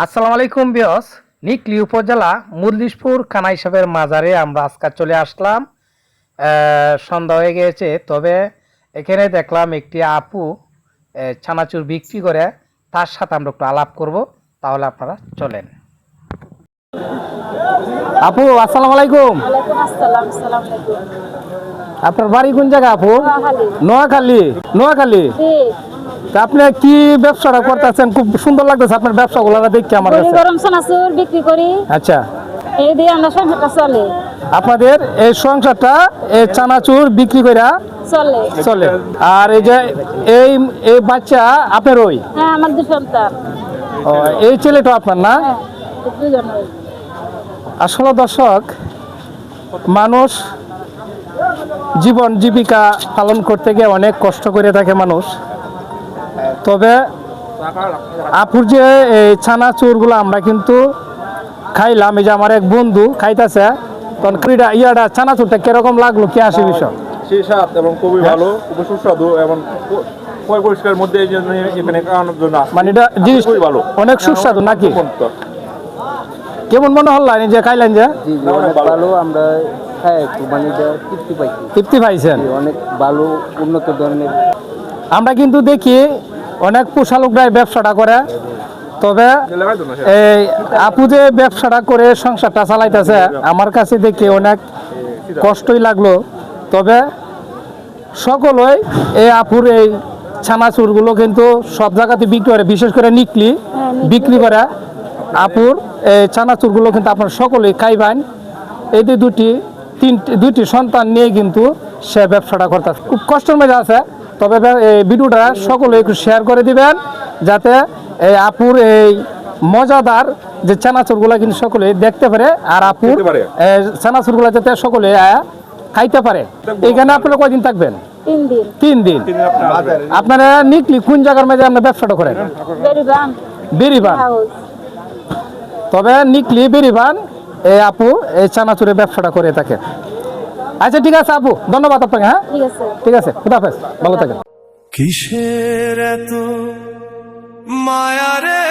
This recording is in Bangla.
আসসালামু আলাইকুম বিয়স। নিকলি উপজেলা মুরলিশপুর কানাই সাহেবের মাজারে আমরা আজকে চলে আসলাম। সন্ধ্যা হয়ে গিয়েছে, তবে এখানে দেখলাম একটি আপু ছানাচুর বিক্রি করে, তার সাথে আমরা একটু আলাপ করব। তাহলে আপনারা চলেন। আপু আসসালামু আলাইকুম। ওয়ালাইকুম আসসালাম। আসসালামু আলাইকুম। আপনার বাড়ি কোন জায়গা আপু? নোয়াখালী। নোয়াখালী। জি। তা আপনি কি ব্যবসাটা করতেছেন? খুব সুন্দর লাগতেছে আপনার ব্যবসাগুলো দেখতে আমার গরম কাছে। গরম চানাচুর বিক্রি করি। আচ্ছা, এই দিয়ে আমরা সংসারটা চলে। আপনাদের এই সংসারটা এই চানাচুর বিক্রি করে চলে। চলে। আর এই যে এই এই বাচ্চা আপনার ওই হ্যাঁ, আমার দুই সন্তান। ও, এই ছেলেটা আপনার না? হ্যাঁ, দুজনের। আসলে দর্শক, মানুষ জীবন জীবিকা পালন করতে গিয়ে অনেক কষ্ট করে থাকে মানুষ। তবে আপুর যে এই চানাচুরগুলো আমরা কিন্তু খাইলাম, এই যে আমার এক বন্ধু খাইতেছে, তখন ইয়াটা চানাচুরটা কিরকম লাগলো, কি আসে বিষয়? সেই স্বাদ এবং খুবই ভালো, খুবই সুস্বাদু এবং পরিষ্কার মধ্যে এই জন্য এখানে খাওয়ানোর জন্য মানে এটা জিনিস খুবই ভালো, অনেক সুস্বাদু নাকি? কেমন মনে হল যে খাইলেন যে? অনেক ভালো। আমরা খাই একটু মানে তৃপ্তি পাইছি, তৃপ্তি পাইছেন? অনেক ভালো উন্নত ধরনের। আমরা কিন্তু দেখি অনেক পোশালকরাই ব্যবসাটা করে, তবে এই আপু যে ব্যবসাটা করে সংসারটা চালাইতেছে, আমার কাছে দেখি অনেক কষ্টই লাগলো। তবে সকলেই এই আপুর এই ছানাচুরগুলো কিন্তু সব জায়গাতে বিক্রি করে, বিশেষ করে নিকলি বিক্রি করে। আপুর এই চানাচুরগুলো কিন্তু আপনার সকলেই খাইবেন। এই যে দুটি সন্তান নিয়ে কিন্তু সে ব্যবসাটা করতে খুব কষ্টের মধ্যে আছে। তবে এই ভিডিওটা সকলে একটু শেয়ার করে দিবেন, যাতে এই আপুর এই মজাদার যে চানাচুরগুলো কিন্তু সকলে দেখতে পারে, আর আপুর চানাচুরগুলো যাতে সকলে খাইতে পারে। এখানে আপনারা কয়দিন থাকবেন? 3 দিন। 3 দিন। আপনারা নিকলি কোন জায়গার মধ্যে আপনার ব্যবসাটা করেন? বেরিবান বেরিবান। হাউস। তবে নিকলি বেরিবান এই আপু এই চানাচুরের ব্যবসাটা করে থাকে। আচ্ছা ঠিক আছে আপু, ধন্যবাদ আপনাকে। হ্যাঁ ঠিক আছে। ঠিক আছে, খুদাহাফেজ, ভালো থাকেন। কিসের এত মায়া রে